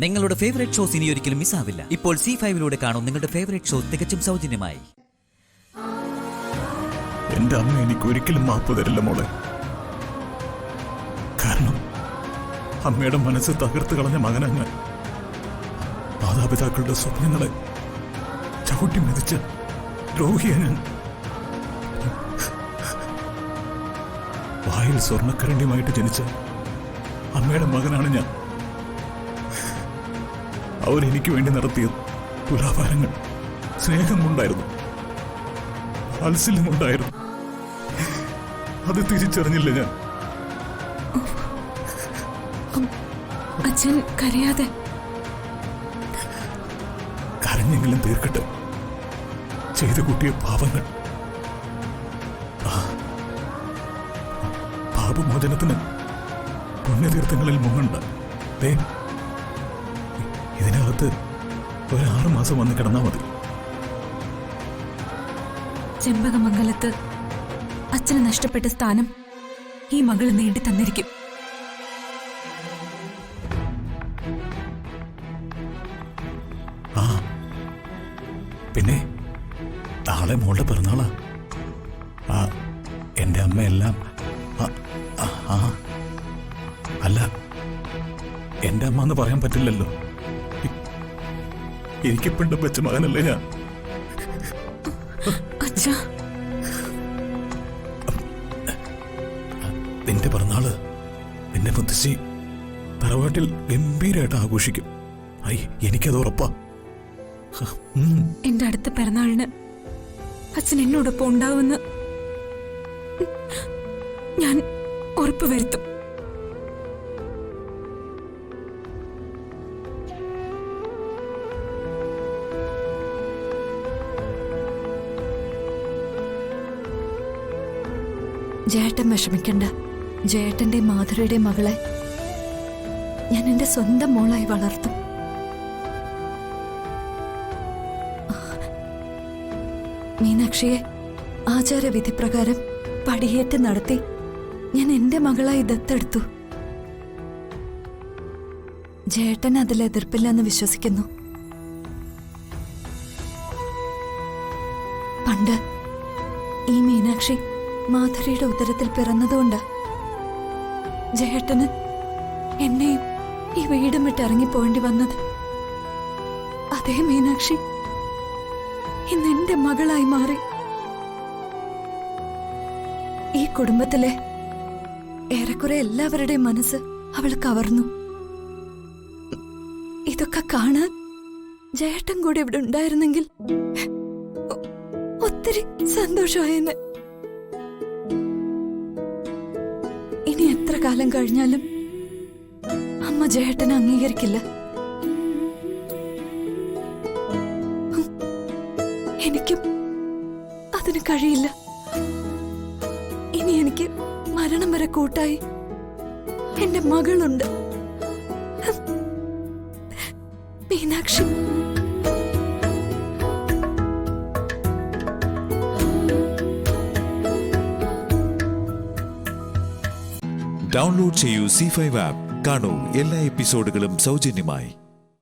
നിങ്ങളുടെ favourite shows ഇനി ഒരിക്കലും മിസ്സാവില്ല. ഇപ്പോൾ C5 കാണും നിങ്ങളുടെ ഫേവറേറ്റ് ഷോ തികച്ചും സൗജന്യമായി. എന്റെ അമ്മ എനിക്ക് ഒരിക്കലും മാപ്പ് തരില്ല മോളെ. കാരണം അമ്മയുടെ മനസ്സ് തകർത്ത് കളഞ്ഞ മകനങ്ങ് മാതാപിതാക്കളുടെ സ്വപ്നങ്ങളെ ചവിട്ടി മെതിച്ച ദ്രോഹിയ ഞാൻ. വായിൽ സ്വർണ്ണക്കരണ്ടിയുമായിട്ട് ജനിച്ച അമ്മയുടെ മകനാണ് ഞാൻ. അവരെനിക്ക് വേണ്ടി നടത്തിയ തുലാഭാരങ്ങൾ സ്നേഹമുണ്ടായിരുന്നു, വാത്സല്യമുണ്ടായിരുന്നു. അത് തിരിച്ചറിഞ്ഞില്ല ഞാൻ. അച്ഛൻ കരയാതെ. കരഞ്ഞെങ്കിലും തീർക്കട്ടെ ചെയ്തു കൂട്ടിയ പാപങ്ങൾ. പാപമോചനത്തിന് പുണ്യതീർത്ഥങ്ങളിൽ മുങ്ങണ്ട. ഇതിനകത്ത് ഒരു 6 മാസം വന്ന് കിടന്നാ മതി. ചെമ്പകമംഗലത്ത് അച്ഛന് നഷ്ടപ്പെട്ട സ്ഥാനം ഈ മകള് നേടി തന്നിരിക്കും. പിന്നെ നാളെ മോളുടെ പിറന്നാളാ. എന്റെ അമ്മയെല്ലാം അല്ല, എന്റെ അമ്മ എന്ന് പറയാൻ പറ്റില്ലല്ലോ. എനിക്ക് പെണ്ണും വെച്ച മകനല്ലേ ഞാൻ. നിന്റെ പിറന്നാള് നിന്റെ മുത്തശ്ശി തറവാട്ടിൽ ഗംഭീരമായിട്ട് ആഘോഷിക്കും. എനിക്കത് ഉറപ്പാ. എന്റെ അടുത്ത പിറന്നാളിന് അച്ഛൻ എന്നോടൊപ്പം ഉണ്ടാവുമെന്ന് ഞാൻ ഉറപ്പ് വരുത്തും. ജയേട്ടൻ വിഷമിക്കണ്ട. ജയേട്ടന്റെ മാധുരയുടെ മകളെ ഞാൻ എന്റെ സ്വന്തം മോളായി വളർത്തും. മീനാക്ഷിയെ ആചാരവിധി പ്രകാരം പടിയേറ്റ് നടത്തി ഞാൻ എന്റെ മകളായി ദത്തെടുത്തു. ജയേട്ടൻ അതിൽ എതിർപ്പില്ലെന്ന് വിശ്വസിക്കുന്നു. പണ്ട് ഈ മീനാക്ഷി മാധുരിയുടെ ഉദരത്തിൽ പിറന്നതുകൊണ്ട് ജയേട്ടന് എന്നെയും ഈ വീടും വിട്ട് ഇറങ്ങിപ്പോവേണ്ടി വന്നത്. അതേ മീനാക്ഷി ഇന്ന് എന്റെ മകളായി മാറി. ഈ കുടുംബത്തിലെ ഏറെക്കുറെ എല്ലാവരുടെയും മനസ്സ് അവൾ കവർന്നു. ഇതൊക്കെ കാണാൻ ജയേട്ടൻ കൂടി ഇവിടെ ഉണ്ടായിരുന്നെങ്കിൽ ഒത്തിരി സന്തോഷമായെന്ന്. ഇനി എത്ര കാലം കഴിഞ്ഞാലും അമ്മ ജയേട്ടനെ അംഗീകരിക്കില്ല. എനിക്കും അതിന് കഴിയില്ല. ഇനി എനിക്ക് മരണം വരെ കൂട്ടായി എന്റെ മകളുണ്ട്, മീനാക്ഷി. ഡൗൺലോഡ് ചെയ്യൂ C5 ആപ്പ്. കാണൂ എല്ലാ എപ്പിസോഡുകളും സൗജന്യമായി.